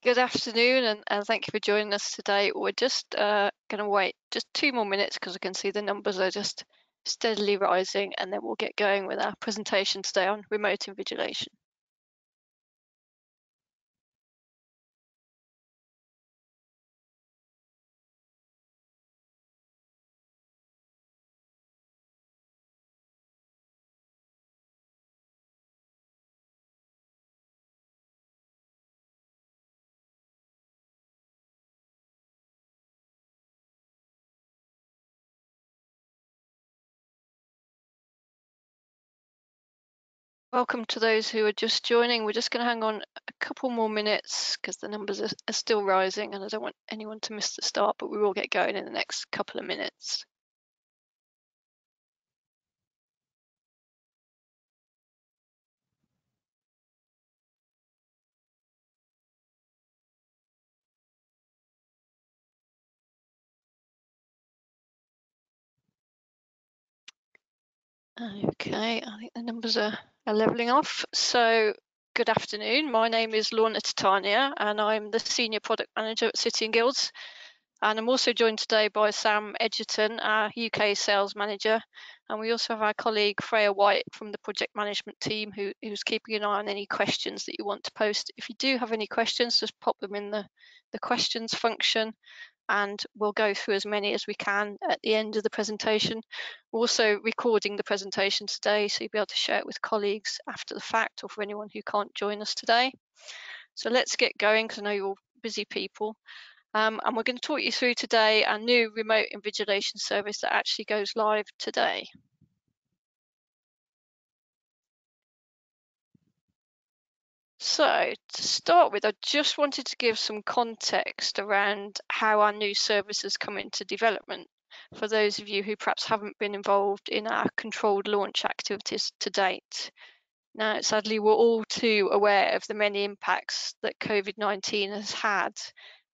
Good afternoon, and thank you for joining us today. We're just going to wait just 2 more minutes because I can see the numbers are just steadily rising, and then we'll get going with our presentation today on remote invigilation. Welcome to those who are just joining. We're just going to hang on a couple more minutes because the numbers are still rising, and I don't want anyone to miss the start, but we will get going in the next couple of minutes. Okay, I think the numbers are leveling off. So, good afternoon. My name is Lorna, and I'm the Senior Product Manager at City & Guilds. And I'm also joined today by Sam Egerton, our UK Sales Manager. And we also have our colleague Freya White from the Project Management team who's keeping an eye on any questions that you want to post. If you do have any questions, just pop them in the questions function, and we'll go through as many as we can at the end of the presentation. We're also recording the presentation today, so you'll be able to share it with colleagues after the fact or for anyone who can't join us today. So let's get going because I know you're all busy people. And we're going to talk you through today our new remote invigilation service that actually goes live today. So to start with, I just wanted to give some context around how our new service has come into development for those of you who perhaps haven't been involved in our controlled launch activities to date. Now, sadly, we're all too aware of the many impacts that COVID-19 has had.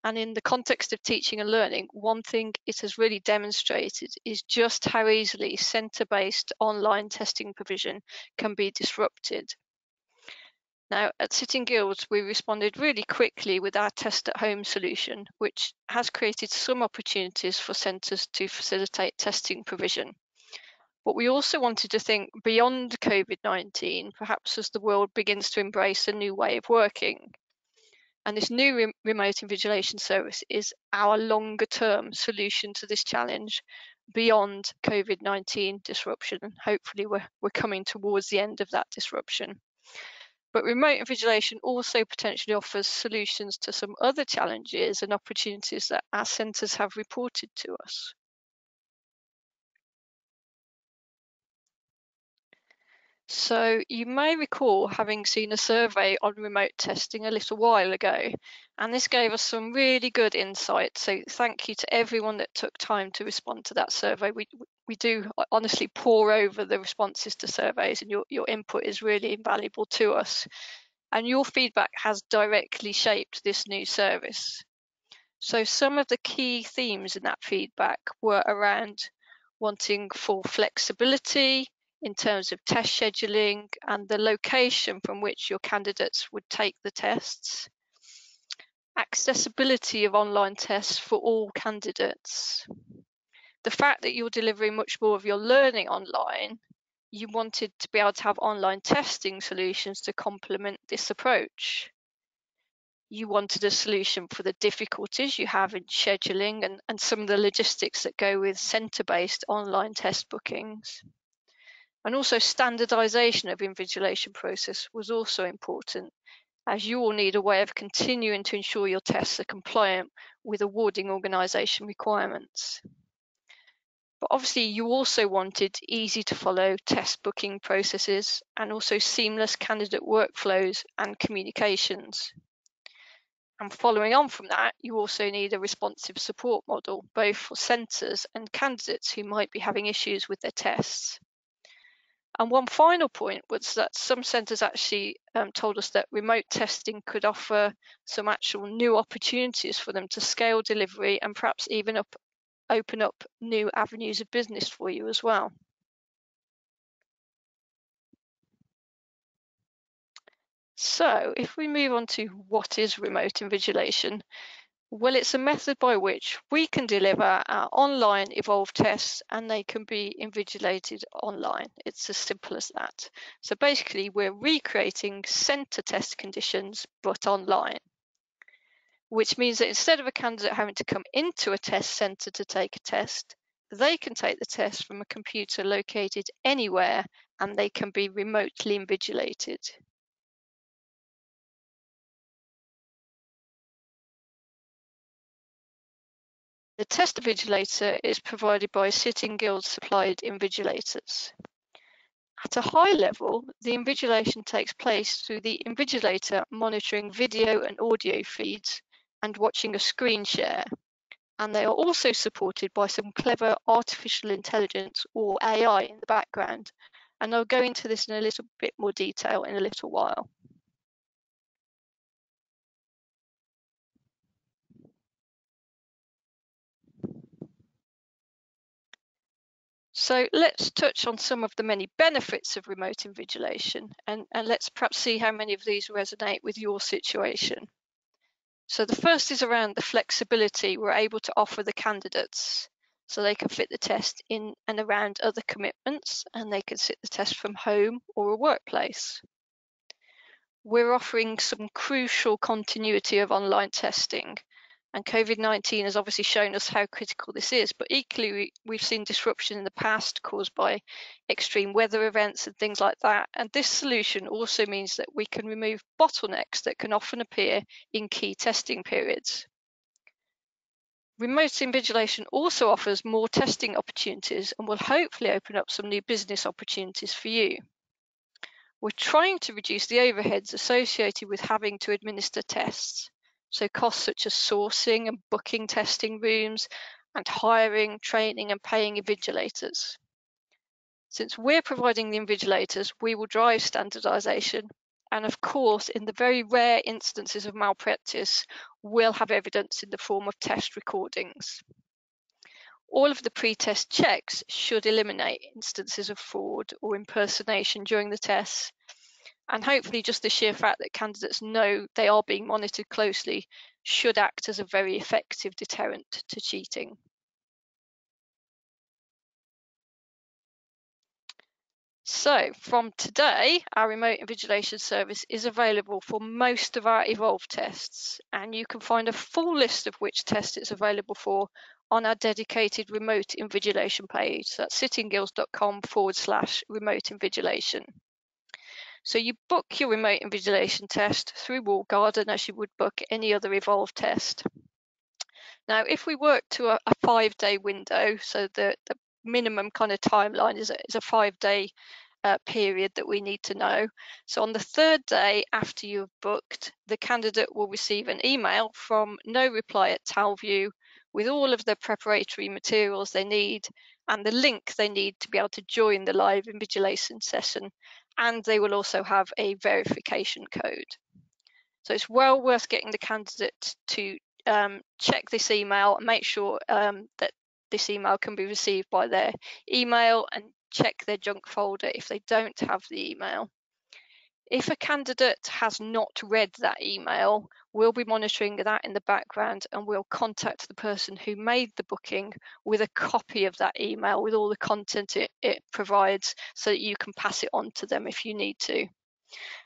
And in the context of teaching and learning, one thing it has really demonstrated is just how easily centre-based online testing provision can be disrupted. Now, at City & Guilds, we responded really quickly with our Test at Home solution, which has created some opportunities for centres to facilitate testing provision. But we also wanted to think beyond COVID-19, perhaps as the world begins to embrace a new way of working. And this new remote invigilation service is our longer term solution to this challenge beyond COVID-19 disruption. And hopefully we're coming towards the end of that disruption. But remote invigilation also potentially offers solutions to some other challenges and opportunities that our centres have reported to us. So you may recall having seen a survey on remote testing a little while ago, and this gave us some really good insight. So thank you to everyone that took time to respond to that survey. We do honestly pore over the responses to surveys, and your input is really invaluable to us. And your feedback has directly shaped this new service. So some of the key themes in that feedback were around wanting full flexibility in terms of test scheduling and the location from which your candidates would take the tests, accessibility of online tests for all candidates, the fact that you're delivering much more of your learning online. You wanted to be able to have online testing solutions to complement this approach. You wanted a solution for the difficulties you have in scheduling and some of the logistics that go with centre-based online test bookings. And also standardisation of invigilation process was also important, as you will need a way of continuing to ensure your tests are compliant with awarding organisation requirements. But obviously you also wanted easy to follow test booking processes and also seamless candidate workflows and communications. And following on from that, you also need a responsive support model, both for centres and candidates who might be having issues with their tests. And one final point was that some centres actually told us that remote testing could offer some actual new opportunities for them to scale delivery and perhaps even open up new avenues of business for you as well. So if we move on to what is remote invigilation, well, it's a method by which we can deliver our online evolved tests and they can be invigilated online. It's as simple as that. So basically, we're recreating centre test conditions, but online, which means that instead of a candidate having to come into a test centre to take a test, they can take the test from a computer located anywhere and they can be remotely invigilated. The test invigilator is provided by Sitting Guild supplied invigilators. At a high level, the invigilation takes place through the invigilator monitoring video and audio feeds and watching a screen share. And they are also supported by some clever artificial intelligence or AI in the background. And I'll go into this in a little bit more detail in a little while. So let's touch on some of the many benefits of remote invigilation and let's perhaps see how many of these resonate with your situation. So the first is around the flexibility we're able to offer the candidates so they can fit the test in and around other commitments and they can sit the test from home or a workplace. We're offering some crucial continuity of online testing. And COVID-19 has obviously shown us how critical this is, but equally we've seen disruption in the past caused by extreme weather events and things like that. And this solution also means that we can remove bottlenecks that can often appear in key testing periods. Remote invigilation also offers more testing opportunities and will hopefully open up some new business opportunities for you. We're trying to reduce the overheads associated with having to administer tests. So costs such as sourcing and booking testing rooms and hiring, training and paying invigilators. Since we're providing the invigilators, we will drive standardization. And of course, in the very rare instances of malpractice, we'll have evidence in the form of test recordings. All of the pre-test checks should eliminate instances of fraud or impersonation during the tests. And hopefully just the sheer fact that candidates know they are being monitored closely should act as a very effective deterrent to cheating. So from today, our remote invigilation service is available for most of our evolved tests, and you can find a full list of which tests it's available for on our dedicated remote invigilation page. So that's sittingguilds.com/remote invigilation. So you book your remote invigilation test through Wallgarden as you would book any other evolved test. Now, if we work to a 5-day window, so the minimum kind of timeline is a 5-day period that we need to know. So on the 3rd day after you've booked, the candidate will receive an email from No Reply at Talview with all of the preparatory materials they need and the link they need to be able to join the live invigilation session, and they will also have a verification code. So it's well worth getting the candidate to check this email and make sure that this email can be received by their email, and check their junk folder if they don't have the email. If a candidate has not read that email, we'll be monitoring that in the background and we'll contact the person who made the booking with a copy of that email with all the content it provides so that you can pass it on to them if you need to.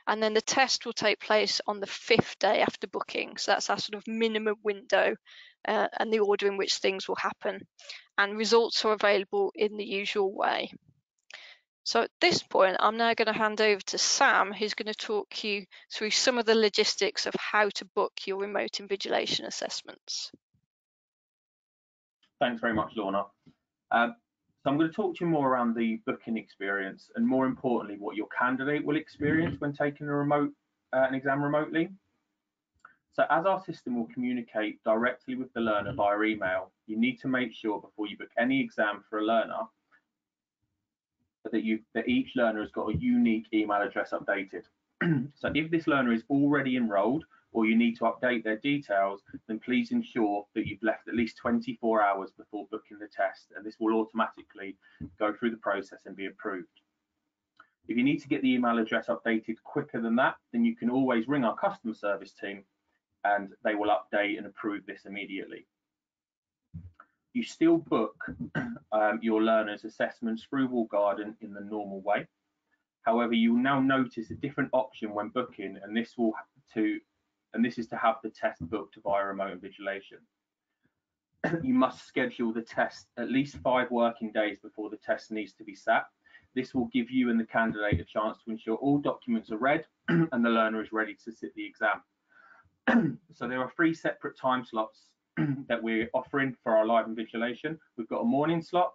And then the test will take place on the 5th day after booking. So that's our sort of minimum window and the order in which things will happen. And results are available in the usual way. So at this point, I'm now going to hand over to Sam, who's going to talk you through some of the logistics of how to book your remote invigilation assessments. Thanks very much, Lorna. So I'm going to talk to you more around the booking experience and, more importantly, what your candidate will experience when taking an exam remotely. So as our system will communicate directly with the learner via email, you need to make sure before you book any exam for a learner that each learner has got a unique email address updated. So if this learner is already enrolled or you need to update their details, then please ensure that you've left at least 24 hours before booking the test, and this will automatically go through the process and be approved. If you need to get the email address updated quicker than that, then you can always ring our customer service team and they will update and approve this immediately. You still book your learners' assessments through Wall Garden in the normal way. However, you will now notice a different option when booking, and this is to have the test booked via remote invigilation. You must schedule the test at least 5 working days before the test needs to be sat. This will give you and the candidate a chance to ensure all documents are read and the learner is ready to sit the exam. So there are 3 separate time slots that we're offering for our live invigilation. We've got a morning slot,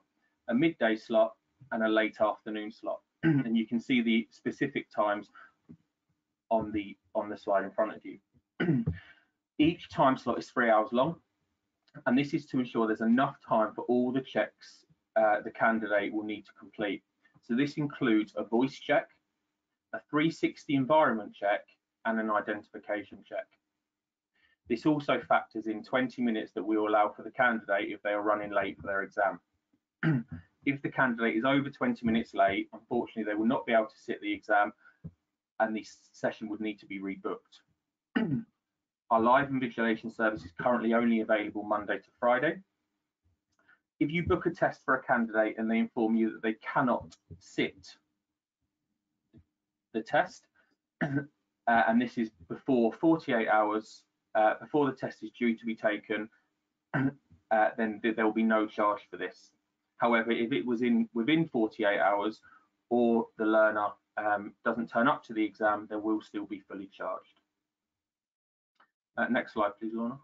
a midday slot, and a late afternoon slot. And you can see the specific times on the slide in front of you. Each time slot is 3 hours long, and this is to ensure there's enough time for all the checks the candidate will need to complete. So this includes a voice check, a 360 environment check, and an identification check. This also factors in 20 minutes that we will allow for the candidate if they are running late for their exam. If the candidate is over 20 minutes late, unfortunately, they will not be able to sit the exam and the session would need to be rebooked. Our live invigilation service is currently only available Monday to Friday. If you book a test for a candidate and they inform you that they cannot sit the test, and this is before 48 hours before the test is due to be taken, then there will be no charge for this. However, if it was within 48 hours or the learner doesn't turn up to the exam, they will still be fully charged. Next slide, please, Lorna.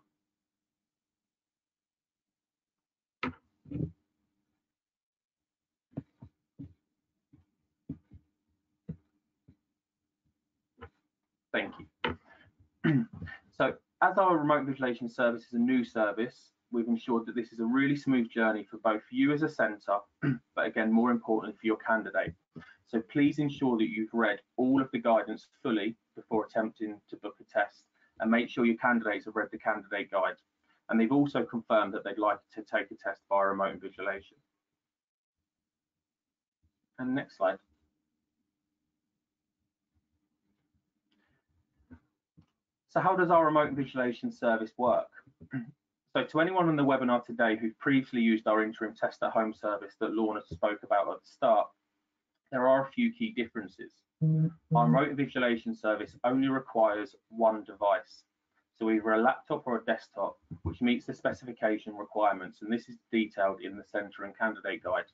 Thank you. So, as our remote invigilation service is a new service, we've ensured that this is a really smooth journey for both you as a centre, but again, more importantly, for your candidate. So please ensure that you've read all of the guidance fully before attempting to book a test, and make sure your candidates have read the candidate guide. And they've also confirmed that they'd like to take a test via remote invigilation. And next slide. So how does our remote invigilation service work? So to anyone on the webinar today who've previously used our interim test at home service that Lorna spoke about at the start, there are a few key differences. Our remote invigilation service only requires one device, so either a laptop or a desktop, which meets the specification requirements, and this is detailed in the centre and candidate guide.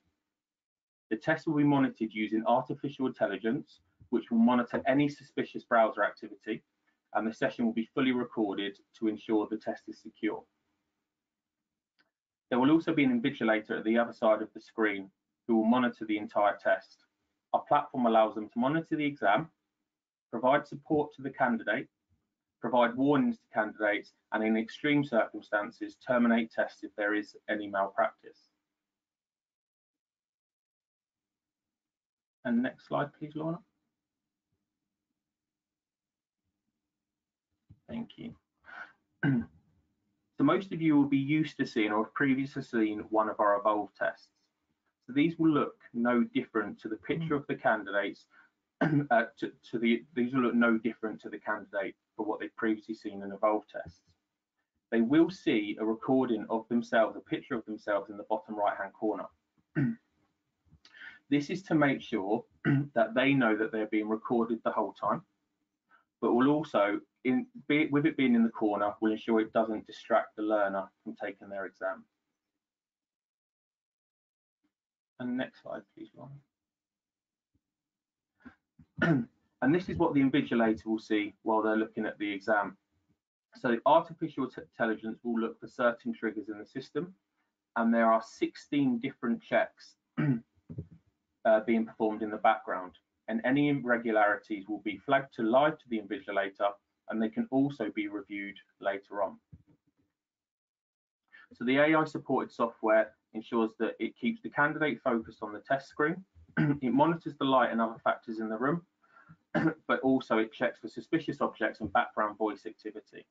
The test will be monitored using artificial intelligence, which will monitor any suspicious browser activity, and the session will be fully recorded to ensure the test is secure. There will also be an invigilator at the other side of the screen who will monitor the entire test. Our platform allows them to monitor the exam, provide support to the candidate, provide warnings to candidates, and in extreme circumstances, terminate tests if there is any malpractice. And next slide, please, Lorna. Thank you. So most of you will be used to seeing or have previously seen one of our Evolve tests. So these will look no different to the picture of the candidates. These will look no different to the candidate for what they've previously seen in Evolve tests. They will see a recording of themselves, a picture of themselves in the bottom right-hand corner. This is to make sure that they know that they're being recorded the whole time, but will also, with it being in the corner, will ensure it doesn't distract the learner from taking their exam. And next slide, please, Lorna. And this is what the invigilator will see while they're looking at the exam. So artificial intelligence will look for certain triggers in the system, and there are 16 different checks being performed in the background, and any irregularities will be flagged live to the invigilator, and they can also be reviewed later on. So the AI supported software ensures that it keeps the candidate focused on the test screen. It monitors the light and other factors in the room, but also it checks for suspicious objects and background voice activity.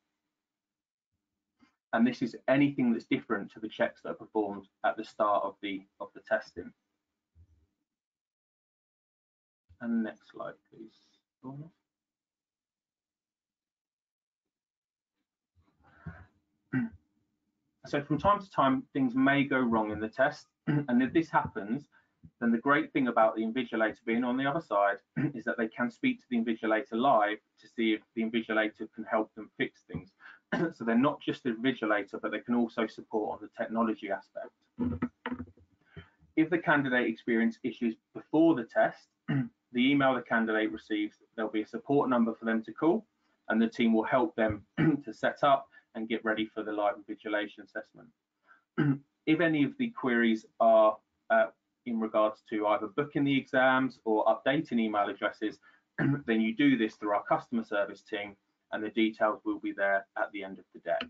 And this is anything that's different to the checks that are performed at the start of the testing. And next slide, please, Lorna. So from time to time, things may go wrong in the test, and if this happens, then the great thing about the invigilator being on the other side is that they can speak to the invigilator live to see if the invigilator can help them fix things. So they're not just the invigilator, but they can also support on the technology aspect. If the candidate experiences issues before the test, the email the candidate receives, there'll be a support number for them to call, and the team will help them to set up and get ready for the live invigilation assessment. If any of the queries are in regards to either booking the exams or updating email addresses, then you do this through our customer service team, and the details will be there at the end of the deck.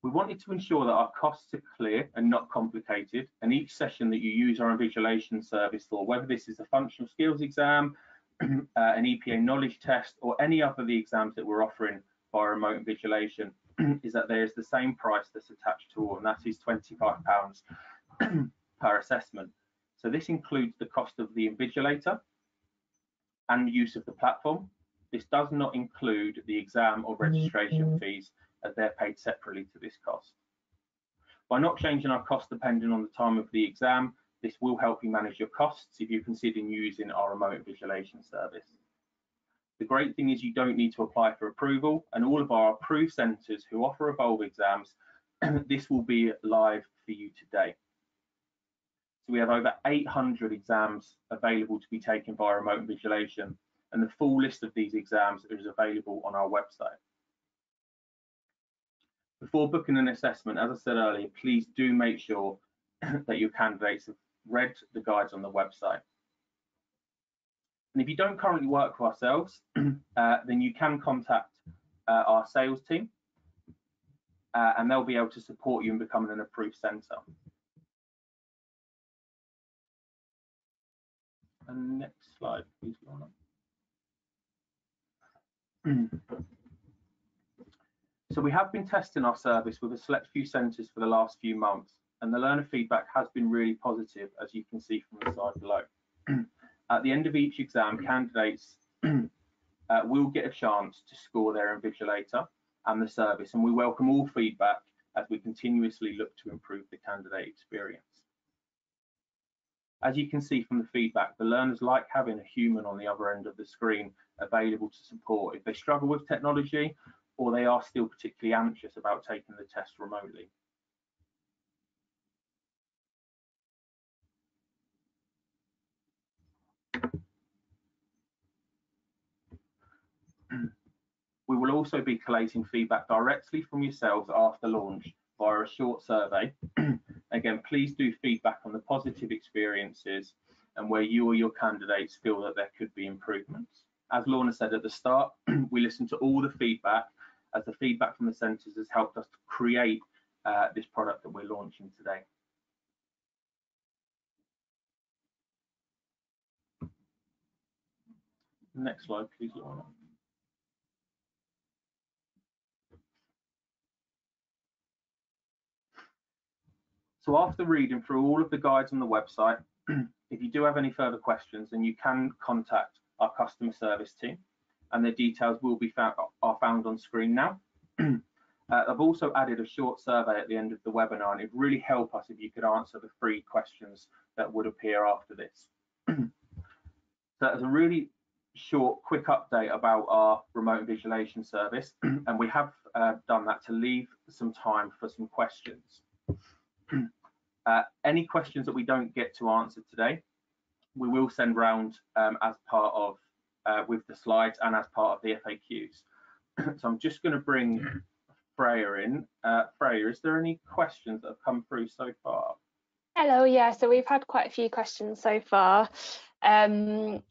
We wanted to ensure that our costs are clear and not complicated, and each session that you use our invigilation service for, whether this is a functional skills exam, an EPA knowledge test, or any other of the exams that we're offering via remote invigilation, is that there is the same price that's attached to all, and that is £25 per assessment. So this includes the cost of the invigilator and use of the platform. This does not include the exam or registration fees, as they're paid separately to this cost. By not changing our cost depending on the time of the exam, this will help you manage your costs if you're considering using our remote invigilation service. The great thing is you don't need to apply for approval, and all of our approved centres who offer Evolve exams, this will be live for you today. So we have over 800 exams available to be taken via remote invigilation, and the full list of these exams is available on our website. Before booking an assessment, as I said earlier, please do make sure that your candidates have read the guides on the website. And if you don't currently work with ourselves, then you can contact our sales team, and they'll be able to support you in becoming an approved centre. And next slide, please, Lorna. So we have been testing our service with a select few centres for the last few months, and the learner feedback has been really positive, as you can see from the slide below. At the end of each exam, candidates will get a chance to score their invigilator and the service, and we welcome all feedback as we continuously look to improve the candidate experience. As you can see from the feedback, the learners like having a human on the other end of the screen available to support if they struggle with technology or they are still particularly anxious about taking the test remotely. We will also be collating feedback directly from yourselves after launch via a short survey. Again, please do feedback on the positive experiences and where you or your candidates feel that there could be improvements. As Lorna said at the start, we listen to all the feedback, as the feedback from the centres has helped us to create this product that we're launching today. Next slide, please, Lorna. So after reading through all of the guides on the website, if you do have any further questions, then you can contact our customer service team, and their details will be found on screen now. I've also added a short survey at the end of the webinar, and it would really help us if you could answer the 3 questions that would appear after this. So that's a really short, quick update about our remote invigilation service, and we have done that to leave some time for some questions. Any questions that we don't get to answer today, we will send round as part of with the slides and as part of the FAQs. So I'm just going to bring Freya in. Freya, is there any questions that have come through so far? Hello, yeah, so we've had quite a few questions so far. There's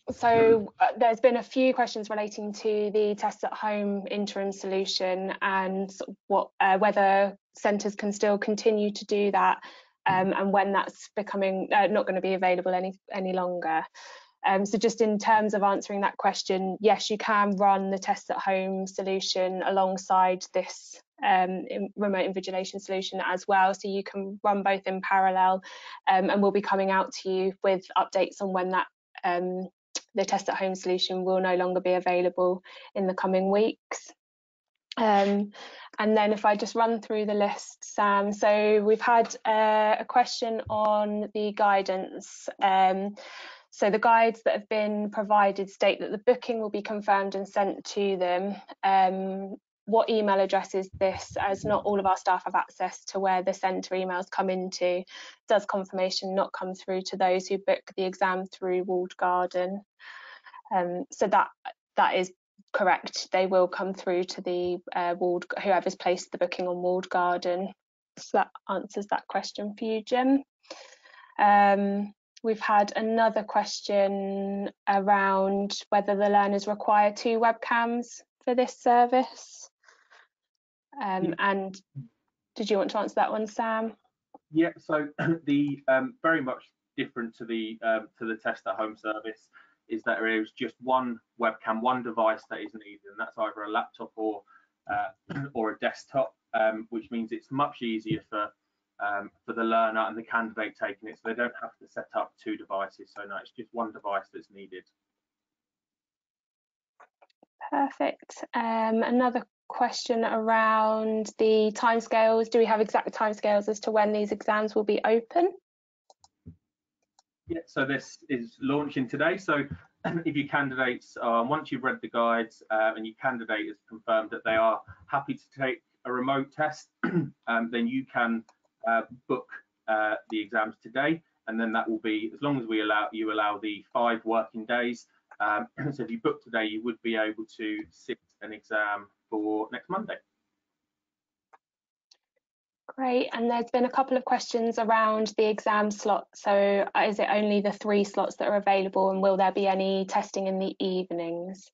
been a few questions relating to the test at home interim solution and whether centres can still continue to do that, and when that's becoming not going to be available any longer. So just in terms of answering that question, yes, you can run the test at home solution alongside this remote invigilation solution as well, so you can run both in parallel, and we'll be coming out to you with updates on when that the test at home solution will no longer be available in the coming weeks. And then if I just run through the list, Sam, so we've had a question on the guidance. So the guides that have been provided state that the booking will be confirmed and sent to them. What email address is this, as not all of our staff have access to where the centre emails come into? Does confirmation not come through to those who book the exam through Walled Garden? So that is correct. They will come through to the whoever's placed the booking on Walled Garden. So that answers that question for you, Jim. We've had another question around whether the learners require 2 webcams for this service. And did you want to answer that one, Sam? Yeah, so the very much different to the test at home service is that there is just one webcam, one device that is needed, and that's either a laptop or a desktop, which means it's much easier for the learner and the candidate taking it, so they don't have to set up 2 devices. So no, it's just one device that's needed. Perfect. Another question around the timescales. Do we have exact timescales as to when these exams will be open? Yeah, so this is launching today. So if your candidates, once you've read the guides and your candidate has confirmed that they are happy to take a remote test, then you can book the exams today, and then that will be, as long as we allow the 5 working days. So if you book today, you would be able to sit an exam for next Monday. Great, and there's been a couple of questions around the exam slot. So is it only the 3 slots that are available, and will there be any testing in the evenings?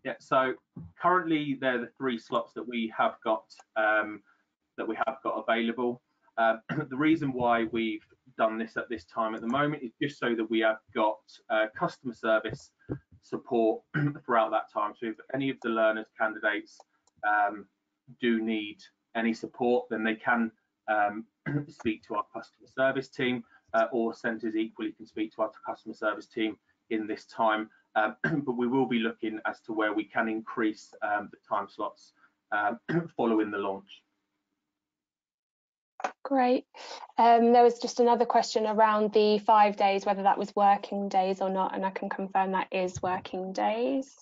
Yeah, so currently they're the 3 slots that we have got available. The reason why we've done this at this time at the moment is just so that we have got customer service support throughout that time. So if any of the learners, candidates do need any support, then they can speak to our customer service team, or centres equally can speak to our customer service team in this time. But we will be looking as to where we can increase the time slots following the launch. Great. There was just another question around the 5 days, whether that was working days or not, and I can confirm that is working days.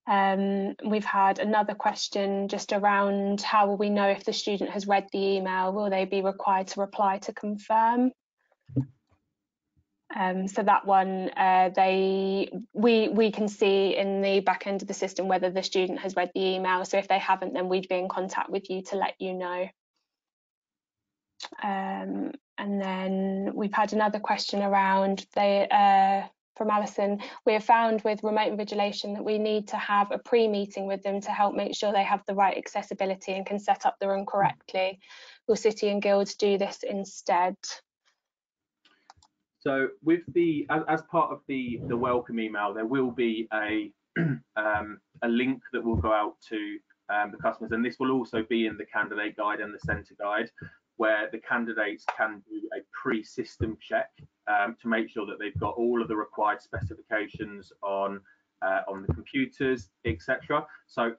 We've had another question just around how will we know if the student has read the email? Will they be required to reply to confirm? So that one, we can see in the back end of the system whether the student has read the email. So if they haven't, then we'd be in contact with you to let you know. And then we've had another question around from Alison. We have found with remote invigilation that we need to have a pre-meeting with them to help make sure they have the right accessibility and can set up the room correctly. Will City and Guilds do this instead? So with as part of the welcome email, there will be a link that will go out to the customers, and this will also be in the candidate guide and the centre guide, where the candidates can do a pre-system check to make sure that they've got all of the required specifications on the computers, etc. So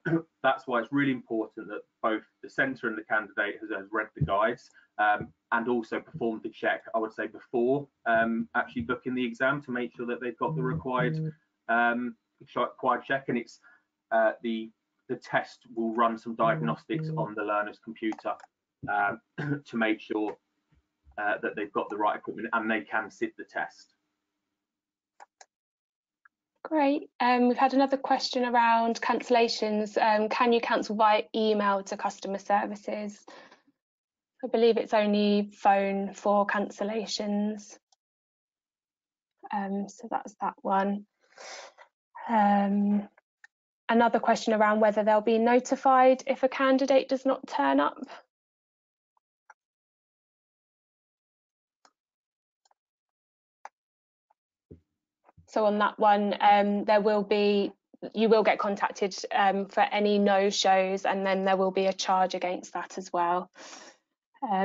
that's why it's really important that both the centre and the candidate has read the guides and also performed the check, I would say, before actually booking the exam, to make sure that they've got the required check. And it's the test will run some diagnostics on the learner's computer to make sure that they've got the right equipment and they can sit the test. Great. We've had another question around cancellations. Can you cancel via email to customer services? I believe it's only phone for cancellations. So that's that one. Another question around whether they'll be notified if a candidate does not turn up. So on that one, there will be you will get contacted for any no-shows, and then there will be a charge against that as well.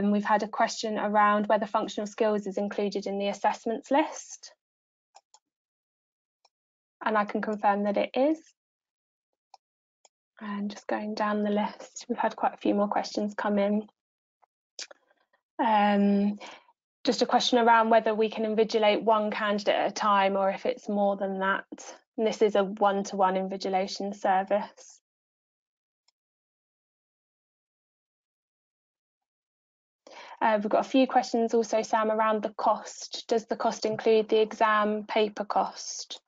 We've had a question around whether functional skills is included in the assessments list, and I can confirm that it is. And just going down the list, we've had quite a few more questions come in. Just a question around whether we can invigilate one candidate at a time, or if it's more than that. And this is a one-to-one invigilation service. We've got a few questions also, Sam, around the cost. Does the cost include the exam paper cost?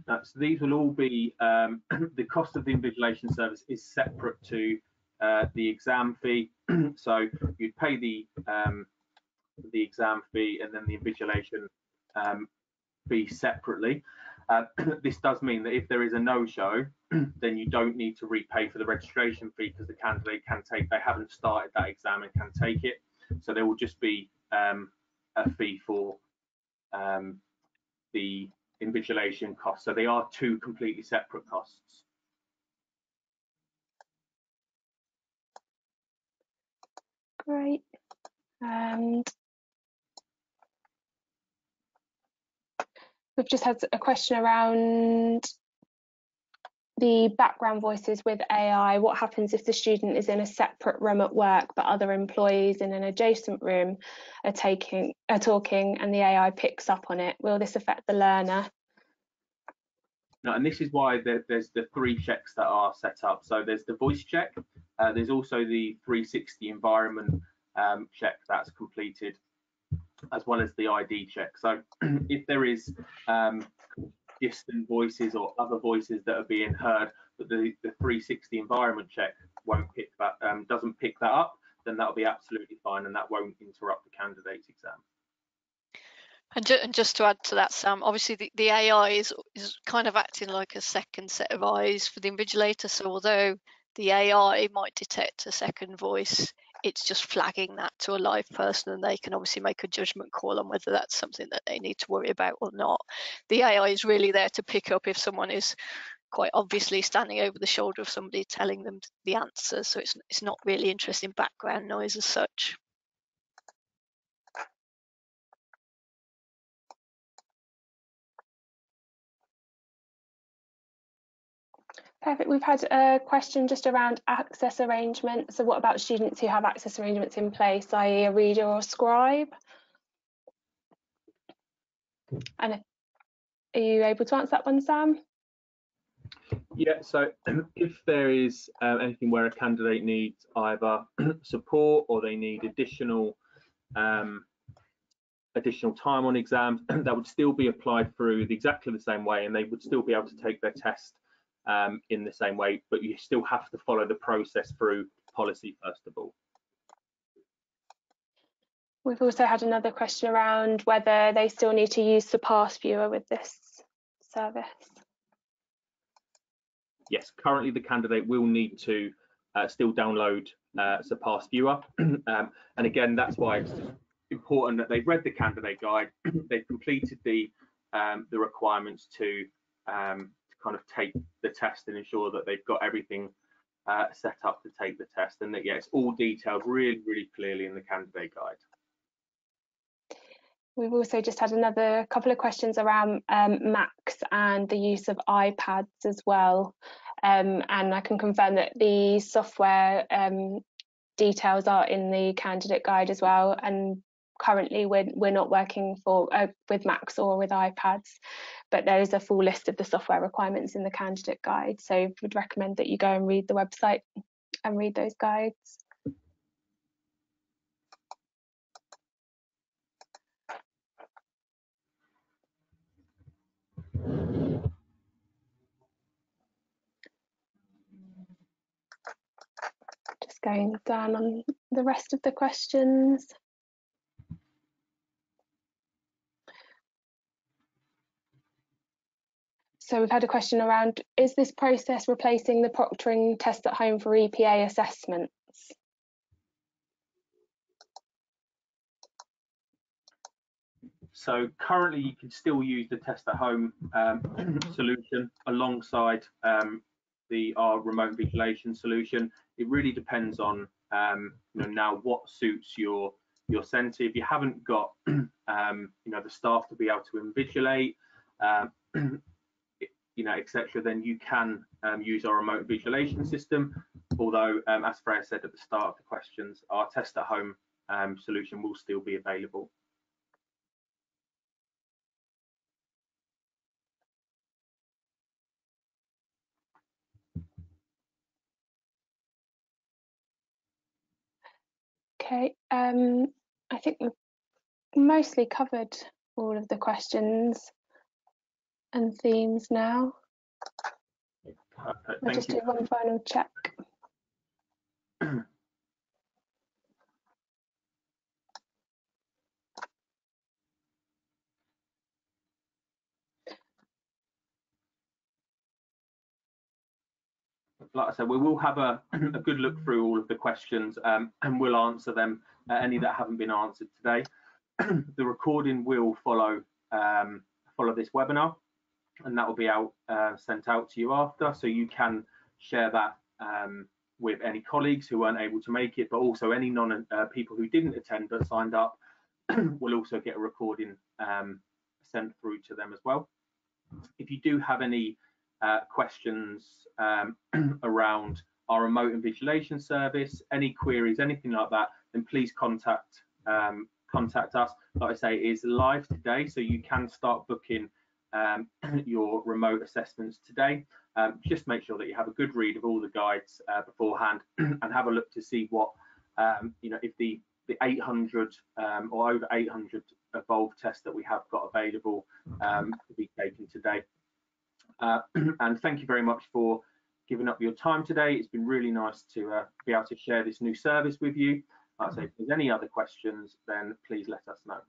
So these will all be, the cost of the invigilation service is separate to the exam fee. So you'd pay the exam fee and then the invigilation fee separately. This does mean that if there is a no-show, then you don't need to repay for the registration fee, because the candidate can take, they haven't started that exam and can take it. So there will just be a fee for the invigilation costs. So they are two completely separate costs. Great. And we've just had a question around the background voices with AI. What happens if the student is in a separate room at work, but other employees in an adjacent room are talking, and the AI picks up on it? Will this affect the learner? No, and this is why there's the 3 checks that are set up. So there's the voice check, there's also the 360 environment check that's completed, as well as the ID check. So if there is distant voices or other voices that are being heard, but the 360 environment check won't pick that, doesn't pick that up, then that'll be absolutely fine, and that won't interrupt the candidate's exam. And just to add to that, Sam, obviously the AI is kind of acting like a second set of eyes for the invigilator. So although the AI might detect a second voice, it's just flagging that to a live person, and they can obviously make a judgment call on whether that's something that they need to worry about or not. The AI is really there to pick up if someone is quite obviously standing over the shoulder of somebody telling them the answer. So it's not really interesting background noise as such. Perfect. We've had a question just around access arrangements. So what about students who have access arrangements in place, i.e. a reader or scribe? And are you able to answer that one, Sam? Yeah, so if there is anything where a candidate needs either support or they need additional time on exams, that would still be applied through exactly the same way, and they would still be able to take their test in the same way, but you still have to follow the process through policy first of all. We've also had another question around whether they still need to use Surpass Viewer with this service. Yes, currently the candidate will need to still download Surpass Viewer, and again, that's why it's important that they've read the candidate guide, they've completed the requirements to kind of take the test and ensure that they've got everything set up to take the test, and that, yeah, it's all detailed really, really clearly in the candidate guide. We've also just had another couple of questions around Macs and the use of iPads as well. And I can confirm that the software details are in the candidate guide as well. And currently we're not working with Macs or with iPads, but there is a full list of the software requirements in the candidate guide. So we'd recommend that you go and read the website and read those guides. Just going down on the rest of the questions. So we've had a question around, is this process replacing the proctoring test at home for EPA assessments? So currently you can still use the test at home solution alongside our remote invigilation solution. It really depends on now what suits your centre. If you haven't got the staff to be able to invigilate, etc., then you can use our remote invigilation system. Although, as Freya said at the start of the questions, our test at home solution will still be available. Okay, I think we've mostly covered all of the questions and themes now. Perfect. I'll just do one final check. Like I said, we will have a good look through all of the questions and we'll answer them, any that haven't been answered today. The recording will follow this webinar, and that will be sent out to you after, so you can share that with any colleagues who weren't able to make it, but also any people who didn't attend but signed up will also get a recording sent through to them as well. If you do have any questions around our remote invigilation service, any queries, anything like that, then please contact us. Like I say, it is live today, so you can start booking your remote assessments today. Just make sure that you have a good read of all the guides beforehand and have a look to see what if the 800 or over 800 Evolve tests that we have got available to be taken today. And thank you very much for giving up your time today. It's been really nice to be able to share this new service with you. Like I say, if there's any other questions, then please let us know.